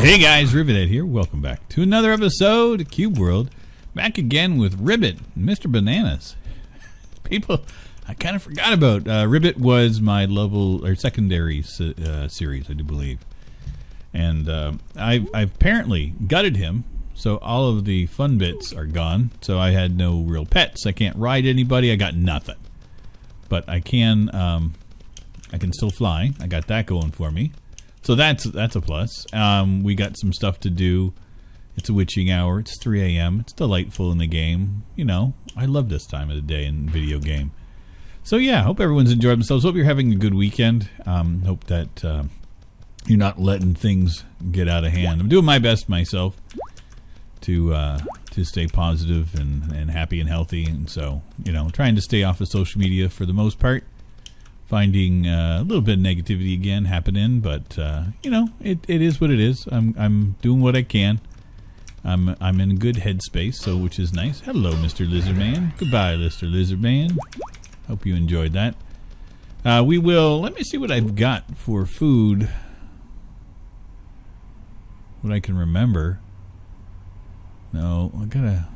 Hey guys, Rivet here. Welcome back to another episode of Cube World. Back again with Rivet and Mr. Bananas. People, I kind of forgot about. Rivet was my level or secondary series, I do believe. And I've apparently gutted him, so all of the fun bits are gone. So I had no real pets. I can't ride anybody. I got nothing. But I can still fly. I got that going for me. So that's a plus. We got some stuff to do. It's a witching hour. It's 3 a.m. It's delightful in the game. You know, I love this time of the day in video game. So yeah, hope everyone's enjoyed themselves. Hope you're having a good weekend. Hope that you're not letting things get out of hand. I'm doing my best myself to stay positive and happy and healthy. And so, you know, trying to stay off of social media for the most part. Finding a little bit of negativity again happening, but you know, it is what it is. I'm doing what I can. I'm in a good headspace, so which is nice. Hello, Mr. Lizardman. Goodbye, Mr. Lizardman. Hope you enjoyed that. We will. Let me see what I've got for food. What I can remember. No, I got a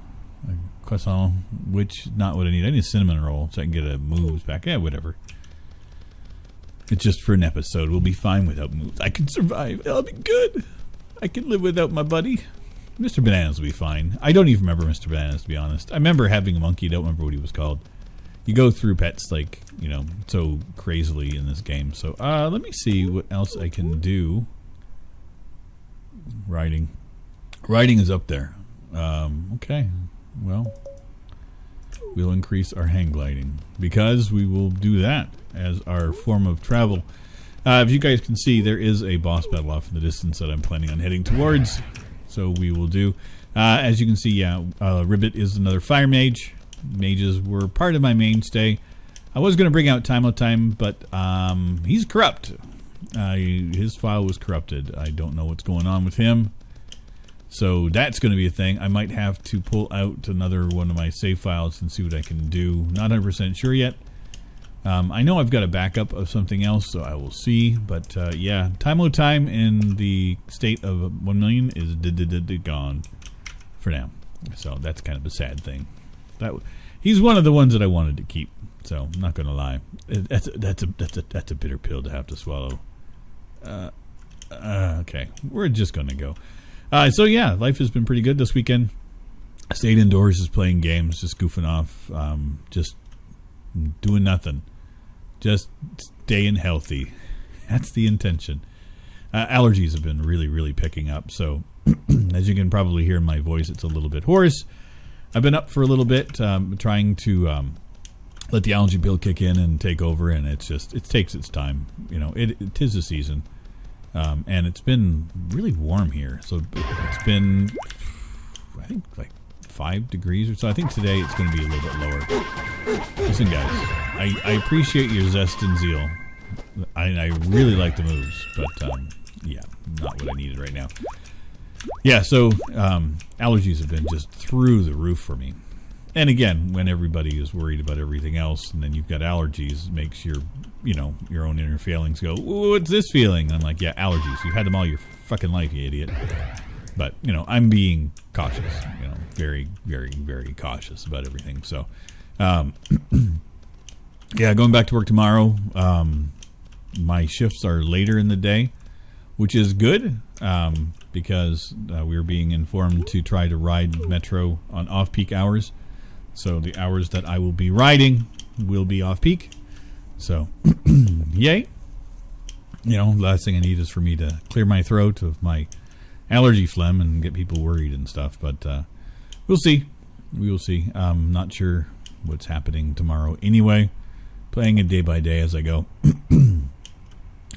croissant, which not what I need. I need a cinnamon roll so I can get a moves back. Yeah, whatever. It's just for an episode. We'll be fine without moves. I can survive. I'll be good. I can live without my buddy. Mr. Bananas will be fine. I don't even remember Mr. Bananas, to be honest. I remember having a monkey. I don't remember what he was called. You go through pets, like, you know, so crazily in this game. So, let me see what else I can do. Riding. Riding is up there. Okay. Well, we'll increase our hang gliding because we will do that as our form of travel. If you guys can see, there is a boss battle off in the distance that I'm planning on heading towards. So we will do. As you can see, yeah, Rivet is another fire mage. Mages were part of my mainstay. I was going to bring out Time of Time, but he's corrupt. His file was corrupted. I don't know what's going on with him. So that's going to be a thing. I might have to pull out another one of my save files and see what I can do. Not 100% sure yet. I know I've got a backup of something else, so I will see. But yeah, Time in the state of 1 million is gone for now. So that's kind of a sad thing. He's one of the ones that I wanted to keep. So I'm not going to lie. That's a bitter pill to have to swallow. Okay, we're just going to go. So yeah, life has been pretty good this weekend. I stayed indoors, just playing games, just goofing off, just doing nothing. Just staying healthy. That's the intention. Allergies have been really, really picking up. So, as you can probably hear in my voice, it's a little bit hoarse. I've been up for a little bit, trying to let the allergy pill kick in and take over, and it takes its time. You know, it is the season, and it's been really warm here. So it's been, I think, like 5 degrees or so. I think today it's going to be a little bit lower. Listen, guys, I appreciate your zest and zeal. I really like the moves, but yeah, not what I needed right now. Yeah, so allergies have been just through the roof for me. And again, when everybody is worried about everything else, and then you've got allergies, it makes your own inner feelings go, what's this feeling? I'm like, yeah, allergies. You've had them all your fucking life, you idiot. But, you know, I'm being cautious, you know, very, very, very cautious about everything. So, yeah, going back to work tomorrow. My shifts are later in the day, which is good because we were being informed to try to ride Metro on off-peak hours. So the hours that I will be riding will be off-peak. So, yay. You know, last thing I need is for me to clear my throat of my allergy phlegm and get people worried and stuff, but we'll see. We will see. I'm not sure what's happening tomorrow anyway. Playing it day by day as I go.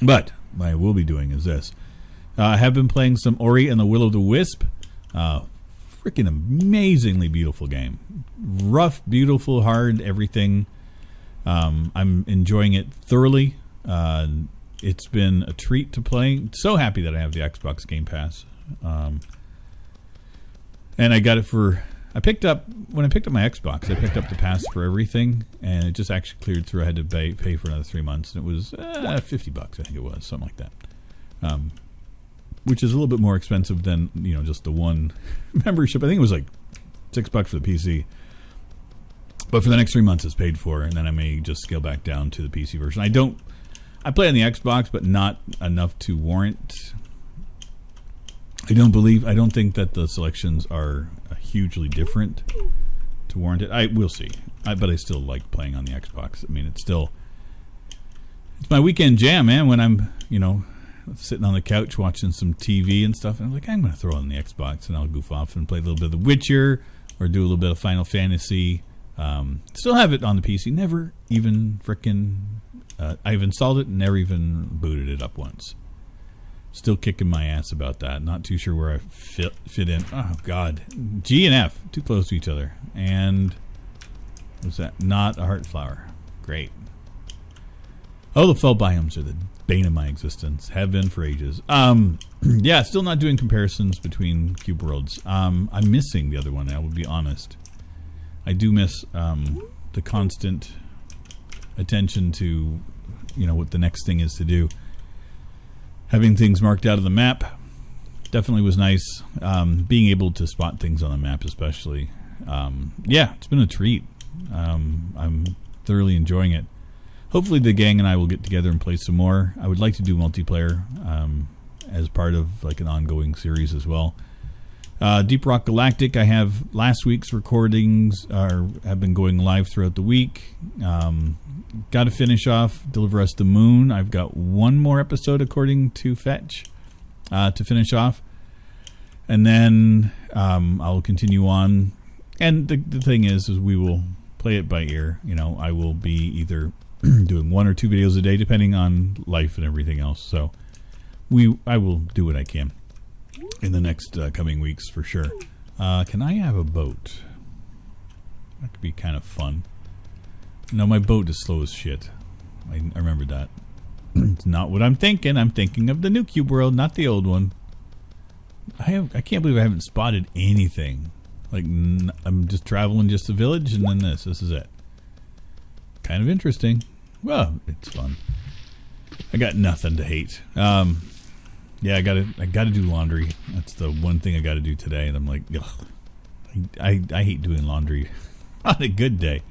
But what I will be doing is this. I have been playing some Ori and the Will of the Wisp. Freaking amazingly beautiful game. Rough, beautiful, hard, everything. I'm enjoying it thoroughly. It's been a treat to play. So happy that I have the Xbox Game Pass. And I got it for... when I picked up my Xbox, I picked up the pass for everything, and it just actually cleared through. I had to pay for another 3 months, and it was $50, I think it was, something like that. which is a little bit more expensive than just the one membership. I think it was like $6 for the PC. But for the next 3 months, it's paid for, and then I may just scale back down to the PC version. I play on the Xbox, but not enough to warrant. I don't think that the selections are hugely different to warrant it. We'll see. But I still like playing on the Xbox. I mean, it's my weekend jam, man. When I'm, sitting on the couch watching some TV and stuff, and I'm like, I'm going to throw on the Xbox and I'll goof off and play a little bit of The Witcher or do a little bit of Final Fantasy. Still have it on the PC. Never even I've installed it and never even booted it up once. Still kicking my ass about that. Not too sure where I fit in. Oh, God. G and F, too close to each other. And what's that? Not a heart flower. Great. Oh, the fell biomes are the bane of my existence. Have been for ages. Yeah, still not doing comparisons between Cube Worlds. I'm missing the other one, I will be honest. I do miss the constant attention to, what the next thing is to do. Having things marked out of the map definitely was nice. Being able to spot things on the map especially. Yeah, it's been a treat. I'm thoroughly enjoying it. Hopefully the gang and I will get together and play some more. I would like to do multiplayer as part of like an ongoing series as well. Deep Rock Galactic, I have last week's recordings have been going live throughout the week. Got to finish off Deliver Us the Moon. I've got one more episode according to Fetch to finish off. And then I'll continue on. And the thing is we will play it by ear. I will be either doing 1 or 2 videos a day depending on life and everything else. So I will do what I can in the next coming weeks for sure. Can I have a boat? That could be kind of fun. No, my boat is slow as shit. I remember that. It's not what I'm thinking. I'm thinking of the new Cube World, not the old one. I can't believe I haven't spotted anything. Like, I'm just traveling just a village, and then this is it. Kind of interesting. Well, it's fun. I got nothing to hate. Yeah, I gotta do laundry. That's the one thing I gotta do today, and I'm like, ugh. I hate doing laundry on a good day,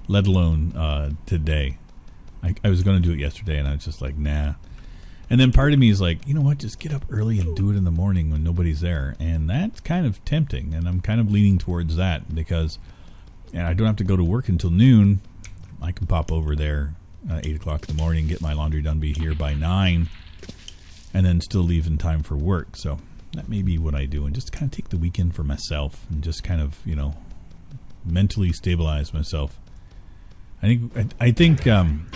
let alone today. I was gonna do it yesterday, and I was just like, nah. And then part of me is like, you know what? Just get up early and do it in the morning when nobody's there, and that's kind of tempting. And I'm kind of leaning towards that because I don't have to go to work until noon. I can pop over there 8 o'clock in the morning, get my laundry done, be here by 9. And then still leave in time for work. So that may be what I do. And just kind of take the weekend for myself and just kind of, mentally stabilize myself. I think and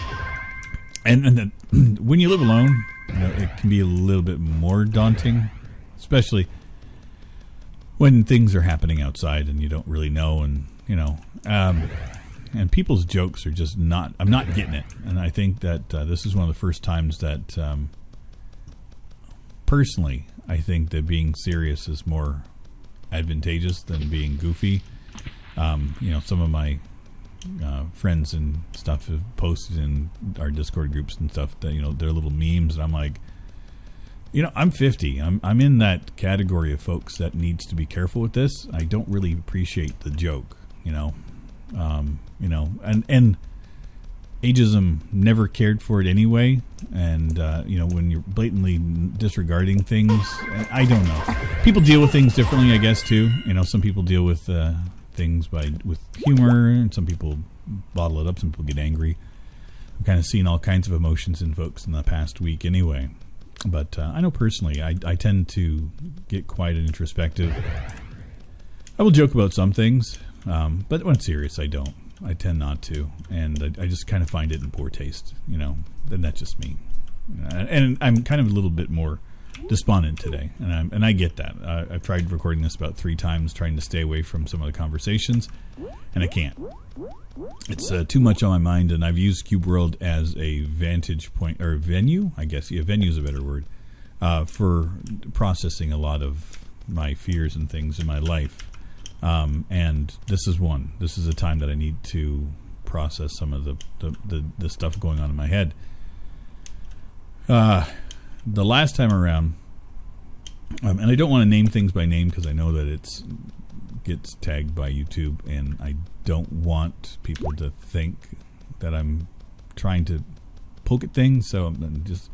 then when you live alone, it can be a little bit more daunting, especially when things are happening outside and you don't really know. And, and people's jokes are just I'm not getting it. And I think that this is one of the first times that... personally, I think that being serious is more advantageous than being goofy. Some of my friends and stuff have posted in our Discord groups and stuff that, they're little memes, and I'm like, I'm 50. I'm in that category of folks that needs to be careful with this. I don't really appreciate the joke, and ageism never cared for it anyway, and when you're blatantly disregarding things, I don't know. People deal with things differently, I guess, too. Some people deal with things with humor, and some people bottle it up. Some people get angry. I've kind of seen all kinds of emotions in folks in the past week, anyway. But I know personally, I tend to get quite introspective. I will joke about some things, but when it's serious, I don't. I tend not to, and I just kind of find it in poor taste, and that's just me. And I'm kind of a little bit more despondent today, and I get that. I've tried recording this about 3 times, trying to stay away from some of the conversations, and I can't. It's too much on my mind, and I've used Cube World as a vantage point, or venue, I guess. Yeah, venue is a better word, for processing a lot of my fears and things in my life. And this is one. This is a time that I need to process some of the stuff going on in my head. The last time around, And I don't want to name things by name because I know that it's gets tagged by YouTube, and I don't want people to think that I'm trying to poke at things. So I'm just,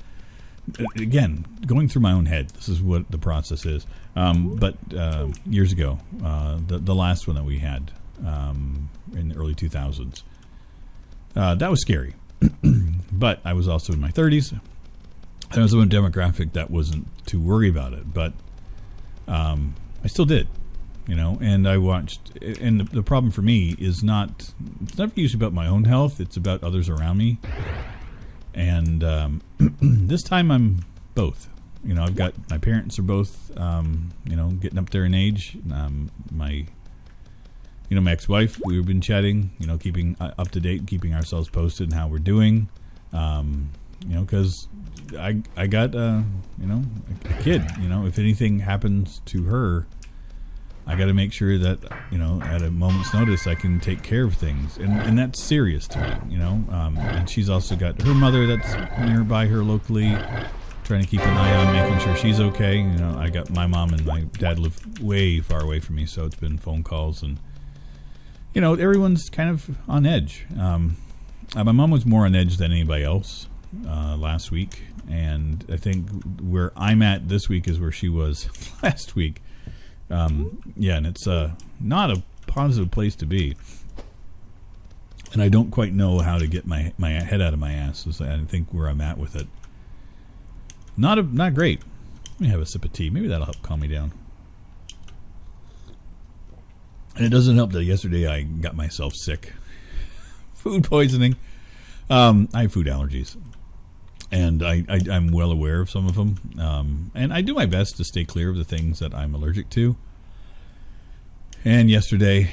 again, going through my own head. This is what the process is. But years ago, the last one that we had in the early 2000s, that was scary. But I was also in my 30s. I was in a demographic that wasn't too worried about it, but I still did, and I watched. And the problem for me is it's not usually about my own health. It's about others around me. And this time I'm both. I've got my parents are both, getting up there in age. My ex-wife, we've been chatting, keeping up to date, keeping ourselves posted on how we're doing. Because I got a kid. If anything happens to her, I got to make sure that at a moment's notice I can take care of things, and that's serious to me. And she's also got her mother that's nearby her locally, trying to keep an eye on making sure she's okay. I got my mom and my dad live way far away from me, so it's been phone calls, and everyone's kind of on edge. My mom was more on edge than anybody else last week, and I think where I'm at this week is where she was last week. And it's not a positive place to be, and I don't quite know how to get my head out of my ass. Is I think where I'm at with it. Not great. Let me have a sip of tea. Maybe that'll help calm me down. And it doesn't help that yesterday I got myself sick. Food poisoning. I have food allergies, and I'm well aware of some of them. And I do my best to stay clear of the things that I'm allergic to. And yesterday,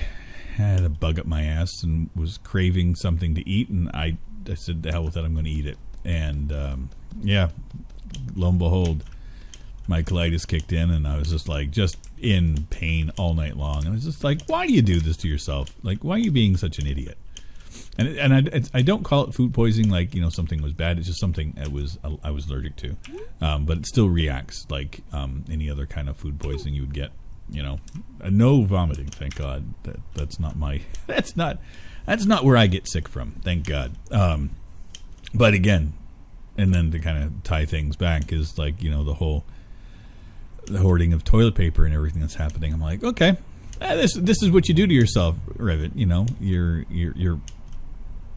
I had a bug up my ass and was craving something to eat, and I said, "The hell with that! I'm going to eat it." And lo and behold, my colitis kicked in, and I was just in pain all night long. And I was just like, "Why do you do this to yourself? Like, why are you being such an idiot?" And I don't call it food poisoning like something was bad. It's just something I was allergic to, but it still reacts like any other kind of food poisoning you would get. No vomiting, thank God. That's not where I get sick from, thank God. But again, and then to kind of tie things back is the hoarding of toilet paper and everything that's happening. I'm like, okay, this is what you do to yourself, Rivet.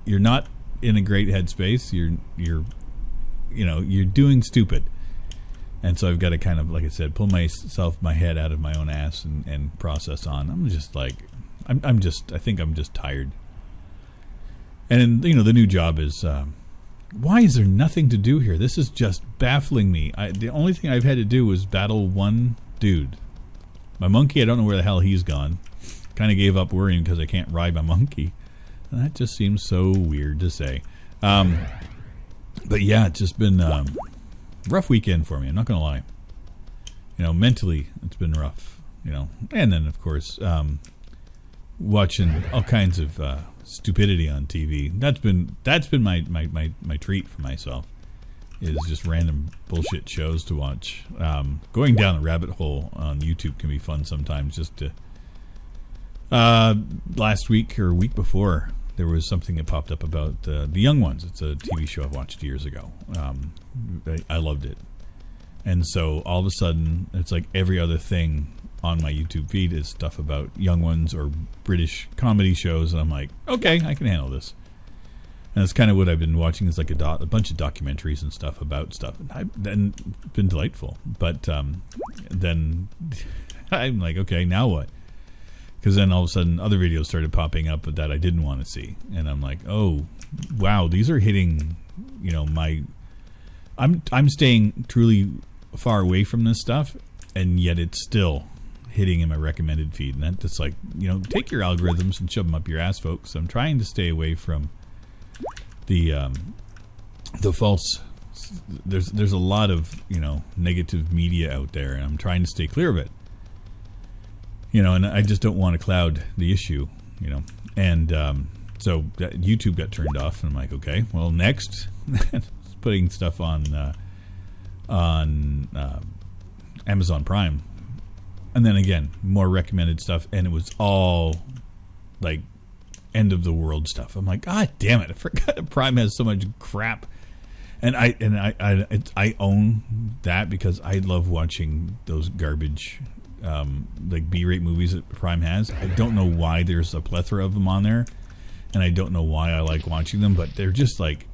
You're not in a great headspace. You're doing stupid. And so I've got to kind of, like I said, pull my head out of my own ass and process on. I'm just like, I think I'm just tired. And the new job is, why is there nothing to do here? This is just baffling me. The only thing I've had to do was battle one dude. My monkey, I don't know where the hell he's gone. Kind of gave up worrying because I can't ride my monkey. And that just seems so weird to say. But yeah, it's just been rough weekend for me. I'm not going to lie. Mentally, it's been rough. And then of course, watching all kinds of stupidity on TV. That's been my treat for myself. Is just random bullshit shows to watch. Going down a rabbit hole on YouTube can be fun sometimes. Just to last week or week before, there was something that popped up about the Young Ones. It's a TV show I watched years ago. I loved it. And so all of a sudden, it's like every other thing on my YouTube feed is stuff about Young Ones or British comedy shows. And I'm like, okay, I can handle this. And that's kind of what I've been watching is like a bunch of documentaries and stuff about stuff. And it's been delightful. But then I'm like, okay, now what? Because then all of a sudden other videos started popping up that I didn't want to see. And I'm like, oh, wow, these are hitting, I'm staying truly far away from this stuff, and yet it's still hitting in my recommended feed. And that's just like, take your algorithms and shove them up your ass, folks. I'm trying to stay away from the false. There's a lot of, negative media out there, and I'm trying to stay clear of it. And I just don't want to cloud the issue, And so YouTube got turned off, and I'm like, okay, well, next, putting stuff on Amazon Prime. And then again, more recommended stuff, and it was all like end of the world stuff. I'm like, God damn it! I forgot that Prime has so much crap, and I own that because I love watching those garbage, like B-rate movies that Prime has. I don't know why there's a plethora of them on there, and I don't know why I like watching them, but they're just like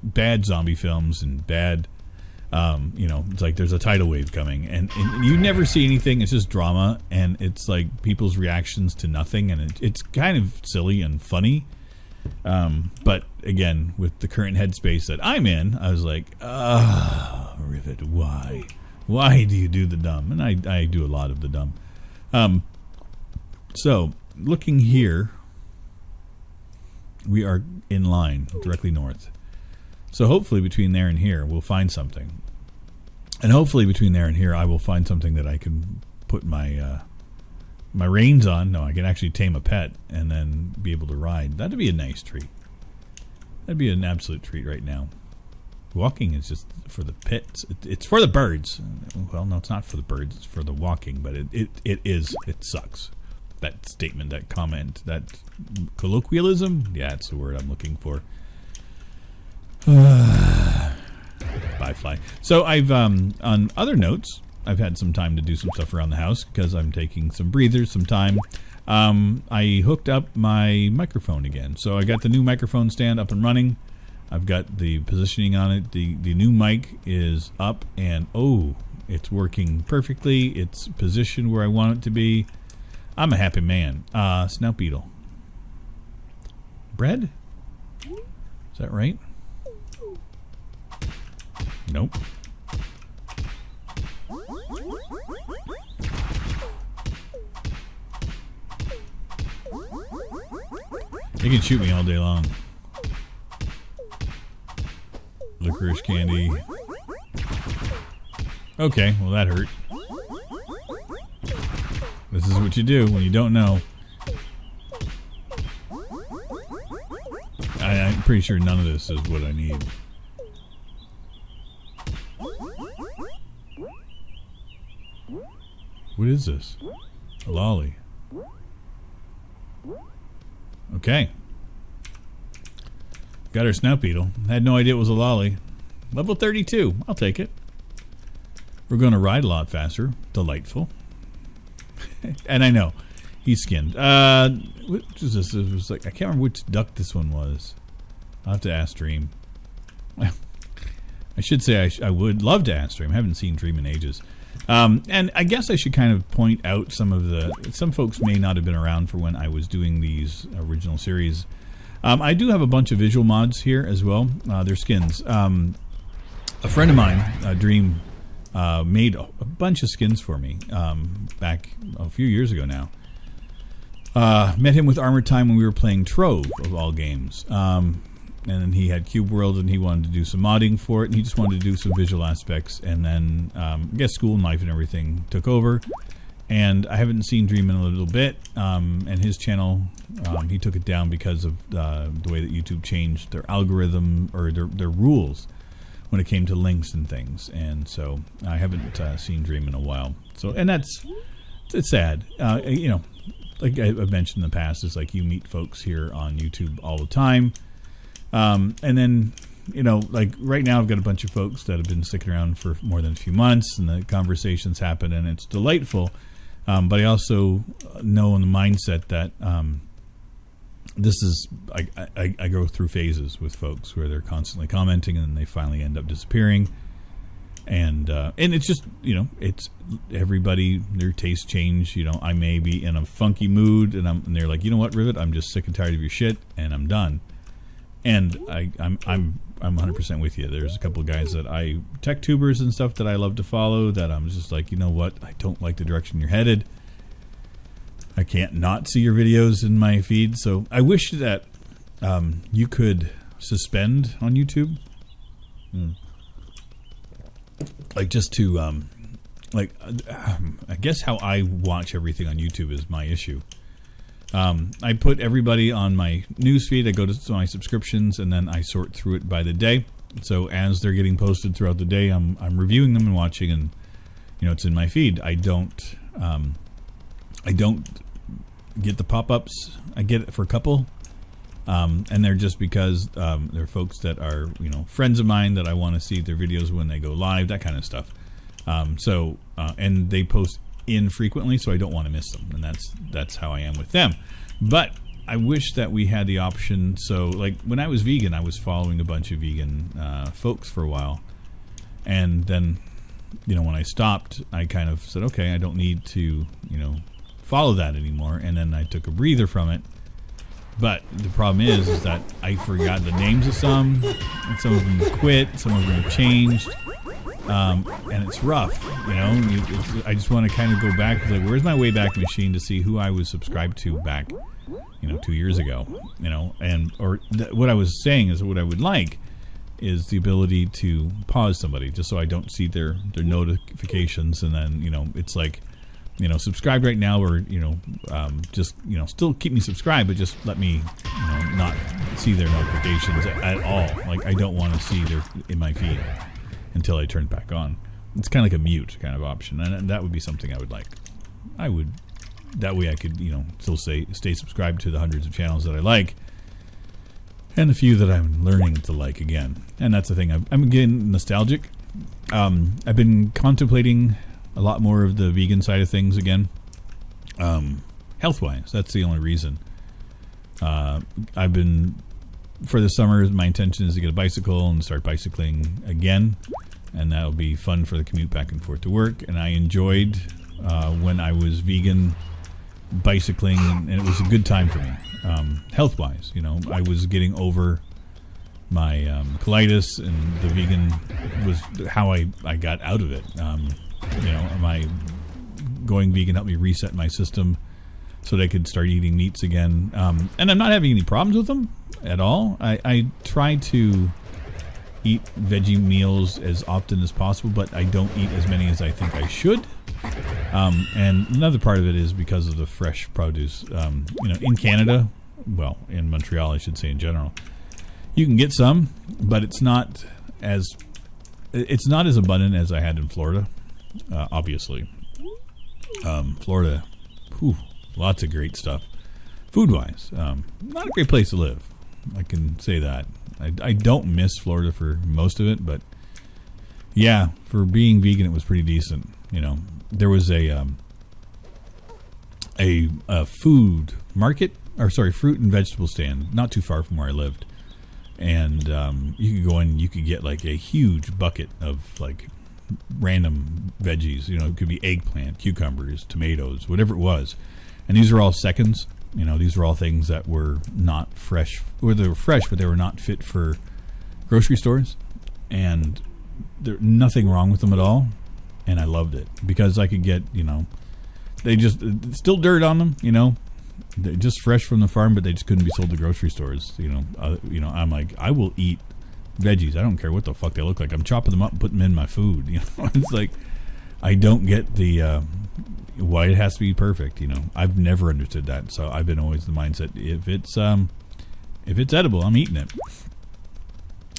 bad zombie films and bad. It's like there's a tidal wave coming, and you never see anything. It's just drama, and it's like people's reactions to nothing, and it's kind of silly and funny. But again, with the current headspace that I'm in, I was like, Rivet, why? Why do you do the dumb? And I do a lot of the dumb. So, looking here, we are in line, directly north. So hopefully between there and here, we'll find something. And hopefully between there and here, I will find something that I can put my my reins on. No, I can actually tame a pet and then be able to ride. That'd be a nice treat. That'd be an absolute treat right now. Walking is just for the pets. It's for the birds. Well, no, it's not for the birds. It's for the walking, but it is. It sucks. That statement, that comment, that colloquialism. Yeah, it's the word I'm looking for. Bye, fly. So I've on other notes, I've had some time to do some stuff around the house because I'm taking some breathers, some time. I hooked up my microphone again, so I got the new microphone stand up and running. I've got the positioning on it. The new mic is up, and it's working perfectly. It's positioned where I want it to be. I'm a happy man. Snout beetle. Bread? Is that right? Nope. They can shoot me all day long. Licorice candy. Okay, well that hurt. This is what you do when you don't know. I'm pretty sure none of this is what I need. What is this? A lolly. Okay. Got our snout beetle. Had no idea it was a lolly. Level 32. I'll take it. We're going to ride a lot faster. Delightful. And I know. He's skinned. What is this? It was like, I can't remember which duck this one was. I'll have to ask Dream. I should say I would love to ask Dream. I haven't seen Dream in ages. And I guess I should kind of point out some folks may not have been around for when I was doing these original series. I do have a bunch of visual mods here as well. They're skins. A friend of mine, Dream, made a bunch of skins for me back a few years ago now. Met him with Armored Time when we were playing Trove, of all games. And he had Cube World, and he wanted to do some modding for it, and he just wanted to do some visual aspects. And then, I guess school and life and everything took over. And I haven't seen Dream in a little bit. And his channel, he took it down because of the way that YouTube changed their algorithm or their rules when it came to links and things. And so I haven't seen Dream in a while. So, and it's sad. Like I've mentioned in the past, it's like you meet folks here on YouTube all the time. And then, like right now I've got a bunch of folks that have been sticking around for more than a few months, and the conversations happen, and it's delightful. But I also know in the mindset that this is, I go through phases with folks where they're constantly commenting and then they finally end up disappearing. And it's just, it's everybody, their tastes change. I may be in a funky mood and they're like, you know what, Rivet, I'm just sick and tired of your shit and I'm done. And I'm 100% with you. There's a couple of guys that tech tubers and stuff that I love to follow that I'm just like, you know what? I don't like the direction you're headed. I can't not see your videos in my feed. So I wish that you could suspend on YouTube. Like just to, I guess how I watch everything on YouTube is my issue. I put everybody on my newsfeed. I go to my subscriptions, and then I sort through it by the day. So as they're getting posted throughout the day, I'm reviewing them and watching, and it's in my feed. I don't get the pop-ups. I get it for a couple, and they're just because they're folks that are friends of mine that I want to see their videos when they go live, that kind of stuff. And they post infrequently, so I don't want to miss them, and that's how I am with them. But I wish that we had the option. So, like when I was vegan, I was following a bunch of vegan folks for a while, and then when I stopped, I kind of said, okay, I don't need to follow that anymore, and then I took a breather from it. But the problem is that I forgot the names of some, and some of them quit, some of them changed, and it's rough. I just want to kind of go back. Like, where's my Wayback Machine to see who I was subscribed to back 2 years ago, what I was saying is what I would like is the ability to pause somebody just so I don't see their notifications, and then it's like subscribe right now, or just still keep me subscribed, but just let me not see their notifications at all. Like, I don't want to see their in my feed until I turn it back on. It's kind of like a mute kind of option, and that would be something I would like. That way I could, still stay subscribed to the hundreds of channels that I like, and the few that I'm learning to like again. And that's the thing. I'm getting nostalgic. I've been contemplating a lot more of the vegan side of things again. Health-wise, that's the only reason. I've been, for the summer, my intention is to get a bicycle and start bicycling again, and that'll be fun for the commute back and forth to work. And I enjoyed when I was vegan bicycling, and it was a good time for me, health-wise. I was getting over my colitis, and the vegan was how I got out of it. My going vegan helped me reset my system so that I could start eating meats again, and I'm not having any problems with them at all. I try to eat veggie meals as often as possible, but I don't eat as many as I think I should. And another part of it is because of the fresh produce. In Canada, well, in Montreal, I should say in general, you can get some, but it's not as abundant as I had in Florida. Obviously, Florida, lots of great stuff, food-wise. Not a great place to live, I can say that. I don't miss Florida for most of it, but yeah, for being vegan, it was pretty decent. There was a food market, fruit and vegetable stand, not too far from where I lived, and you could go in, you could get like a huge bucket of like random veggies. It could be eggplant, cucumbers, tomatoes, whatever it was, and these are all seconds. These are all things that were not fresh, or they were fresh, but they were not fit for grocery stores, and there's nothing wrong with them at all. And I loved it because I could get, they just still dirt on them, they're just fresh from the farm, but they just couldn't be sold to grocery stores. I'm like, I will eat veggies. I don't care what the fuck they look like. I'm chopping them up and putting them in my food. It's like, I don't get the why it has to be perfect. I've never understood that. So I've been always the mindset, if it's edible, I'm eating it.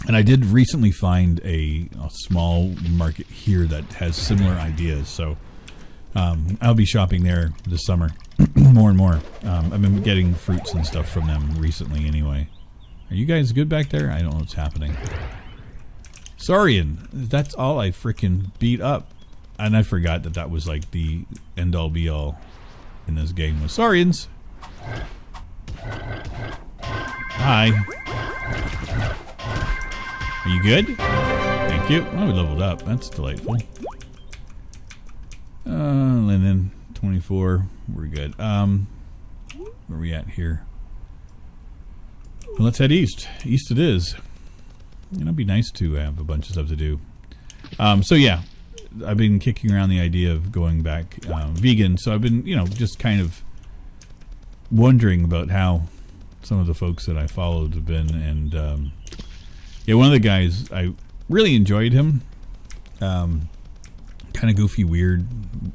And I did recently find a small market here that has similar ideas. So I'll be shopping there this summer more and more. I've been getting fruits and stuff from them recently anyway. Are you guys good back there? I don't know what's happening. Saurian, that's all I freaking beat up. And I forgot that was like the end-all be-all in this game was Saurians. Hi. Are you good? Thank you. Oh, we leveled up. That's delightful. Linen, 24. We're good. Where are we at here? Well, let's head east. East it is. It'd be nice to have a bunch of stuff to do. So yeah, I've been kicking around the idea of going back vegan. So I've been, just kind of wondering about how some of the folks that I followed have been, and yeah, one of the guys, I really enjoyed him. Kind of goofy, weird,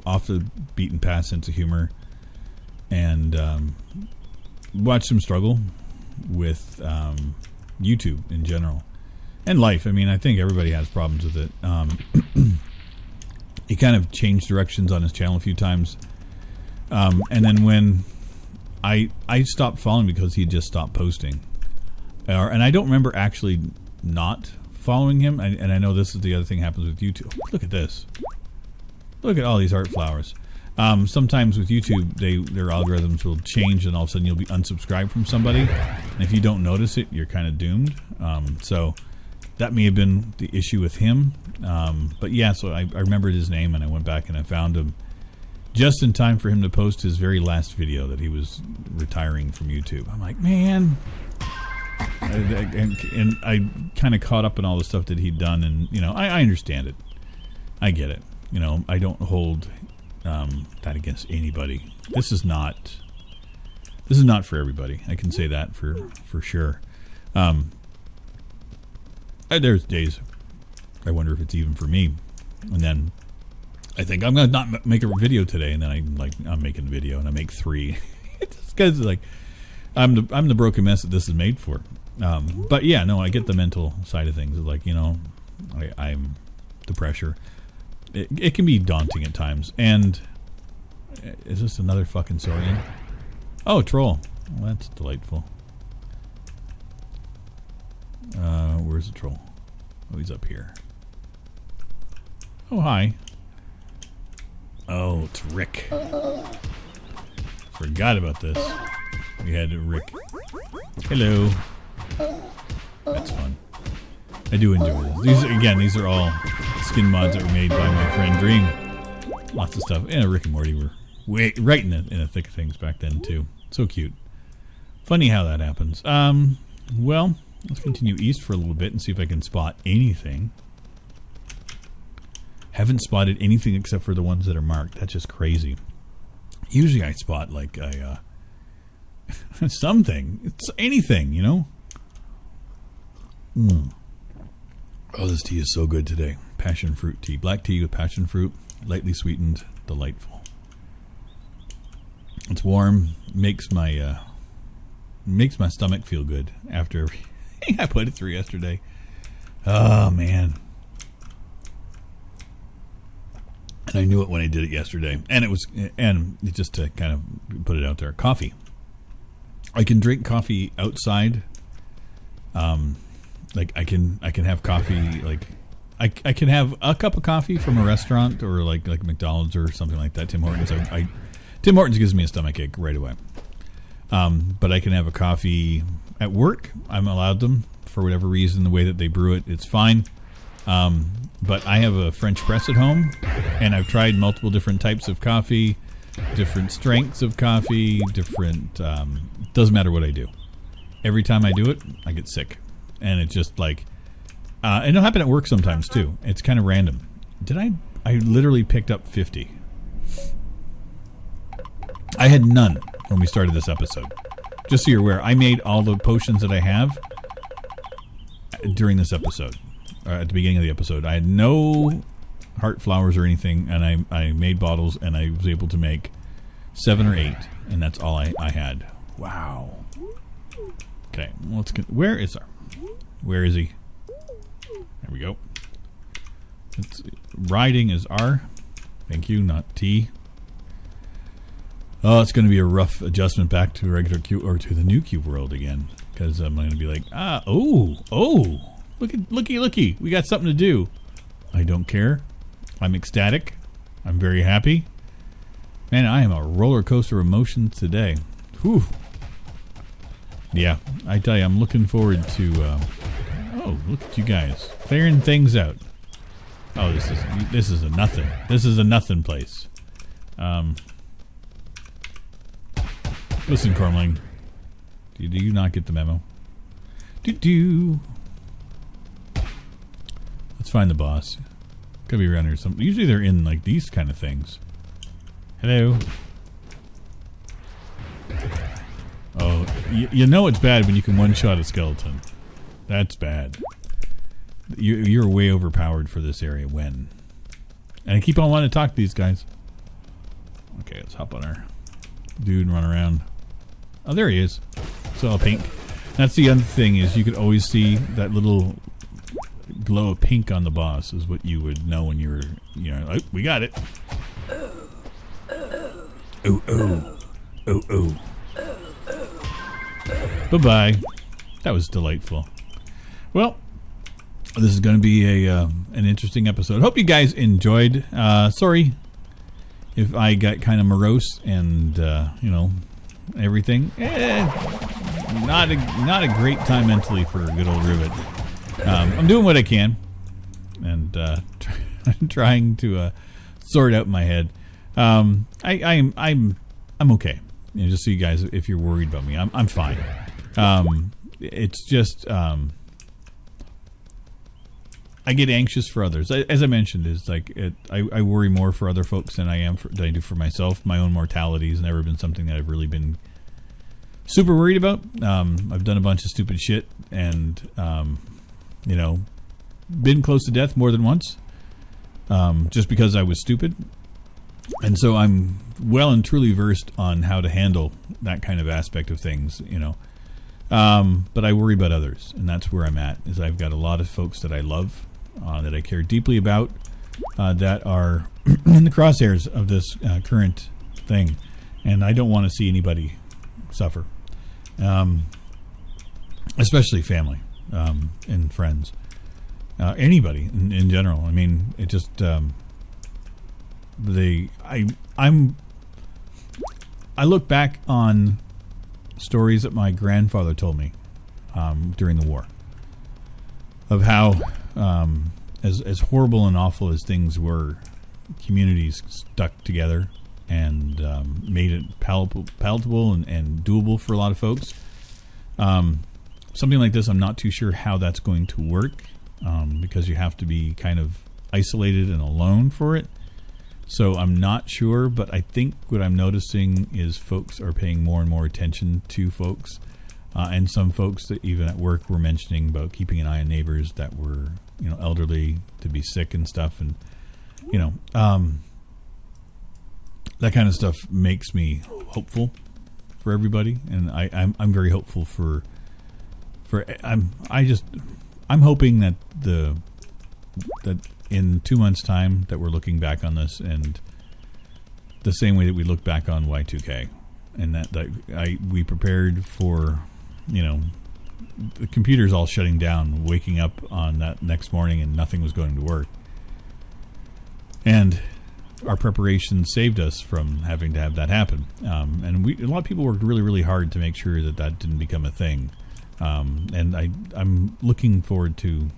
off the beaten path sense of humor, and watched him struggle with YouTube in general and life. I mean, I think everybody has problems with it. he kind of changed directions on his channel a few times. And then when I stopped following because he just stopped posting. And I don't remember actually not following him. And I know this is the other thing that happens with YouTube. Look at this. Look at all these art flowers. Sometimes with YouTube, their algorithms will change, and all of a sudden you'll be unsubscribed from somebody. And if you don't notice it, you're kind of doomed. So that may have been the issue with him. But yeah, so I remembered his name, and I went back and I found him just in time for him to post his very last video that he was retiring from YouTube. I'm like, man. And I kind of caught up in all the stuff that he'd done, and you know, I understand it. I get it. You know, I don't hold that against anybody. This is not for everybody. I can say that for sure. There's days I wonder if it's even for me, and then I think I'm gonna not make a video today, and then I'm making a video, and I make 3. It's just because like I'm the broken mess that this is made for. But yeah, no, I get the mental side of things. Like, you know, I'm the pressure. It can be daunting at times. And is this another fucking Saurian? Oh, troll. Well, that's delightful. Where's the troll? Oh, he's up here. Oh, hi. Oh, it's Rick. Forgot about this. We had Rick. Hello. That's fun. I do enjoy this. These are all skin mods that were made by my friend Dream. Lots of stuff. And Rick and Morty were right in the thick of things back then too. So cute. Funny how that happens. Well, let's continue east for a little bit and see if I can spot anything. Haven't spotted anything except for the ones that are marked. That's just crazy. Usually I spot like a something. It's anything, you know? Oh, this tea is so good today. Passion fruit tea. Black tea with passion fruit. Lightly sweetened. Delightful. It's warm. Makes my stomach feel good after everything I put it through yesterday. Oh, man. And I knew it when I did it yesterday. And just to kind of put it out there, coffee. I can drink coffee outside. Like I can have coffee. Like I can have a cup of coffee from a restaurant or like McDonald's or something like that. Tim Hortons. Tim Hortons gives me a stomachache right away. But I can have a coffee at work. I'm allowed them for whatever reason. The way that they brew it, it's fine. But I have a French press at home, and I've tried multiple different types of coffee, different strengths of coffee, different. Doesn't matter what I do. Every time I do it, I get sick. And it's just like, and it'll happen at work sometimes too. It's kind of random. I literally picked up 50. I had none when we started this episode. Just so you're aware, I made all the potions that I have during this episode. At the beginning of the episode. I had no heart flowers or anything, and I made bottles, and I was able to make 7 or 8, and that's all I had. Wow. Okay, let's get, where is he? There we go. Riding is R. Thank you, not T. Oh, it's going to be a rough adjustment back to regular cube, or to the new cube world again, because I'm going to be like, looky, we got something to do. I don't care. I'm ecstatic. I'm very happy. Man, I am a roller coaster of emotions today. Whew. Yeah, I tell you, I'm looking forward to, oh, look at you guys. Clearing things out. Oh, this is a nothing. This is a nothing place. Listen, Cormling. Do you not get the memo? Let's find the boss. Could be around here. Usually they're in like these kind of things. Hello. Oh, you know it's bad when you can one-shot a skeleton. That's bad. You're way overpowered for this area when. And I keep on wanting to talk to these guys. Okay, let's hop on our dude and run around. Oh, there he is. So all pink. That's the other thing is you could always see that little glow of pink on the boss is what you would know when you were, oh, we got it. Ooh, ooh. Ooh, ooh. Bye-bye. That was delightful. Well, this is going to be an interesting episode. Hope you guys enjoyed. Sorry if I got kind of morose and, everything. Not a great time mentally for good old Rivet. I'm doing what I can and trying to sort out my head. I'm okay. Just so you guys, if you're worried about me, I'm fine. It's just I get anxious for others. As I mentioned, is like I worry more for other folks than I do for myself. My own mortality has never been something that I've really been super worried about. I've done a bunch of stupid shit and been close to death more than once, just because I was stupid. And so I'm well and truly versed on how to handle that kind of aspect of things, But I worry about others, and that's where I'm at. Is I've got a lot of folks that I love, that I care deeply about, that are in the crosshairs of this current thing, and I don't want to see anybody suffer, especially family and friends, anybody in general. I mean, it just I look back on stories that my grandfather told me during the war of how as horrible and awful as things were, communities stuck together and made it palatable and doable for a lot of folks. Something like this, I'm not too sure how that's going to work, because you have to be kind of isolated and alone for it. So I'm not sure, but I think what I'm noticing is folks are paying more and more attention to folks. And some folks that even at work were mentioning about keeping an eye on neighbors that were, elderly, to be sick and stuff. And, that kind of stuff makes me hopeful for everybody. And I'm very hopeful I'm hoping that that in 2 months' time that we're looking back on this and the same way that we look back on Y2K, and that we prepared for, the computers all shutting down, waking up on that next morning and nothing was going to work. And our preparation saved us from having to have that happen. And a lot of people worked really, really hard to make sure that didn't become a thing. And I'm looking forward to,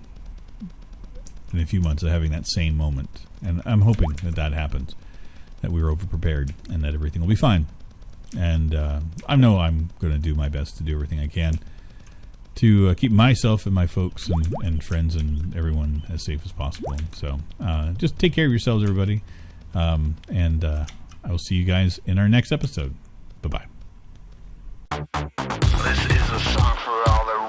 in a few months, of having that same moment. And I'm hoping that happens, that we were over-prepared and that everything will be fine. And I know I'm going to do my best to do everything I can to keep myself and my folks and friends and everyone as safe as possible. So just take care of yourselves, everybody. And I will see you guys in our next episode. Bye-bye. This is a song for all the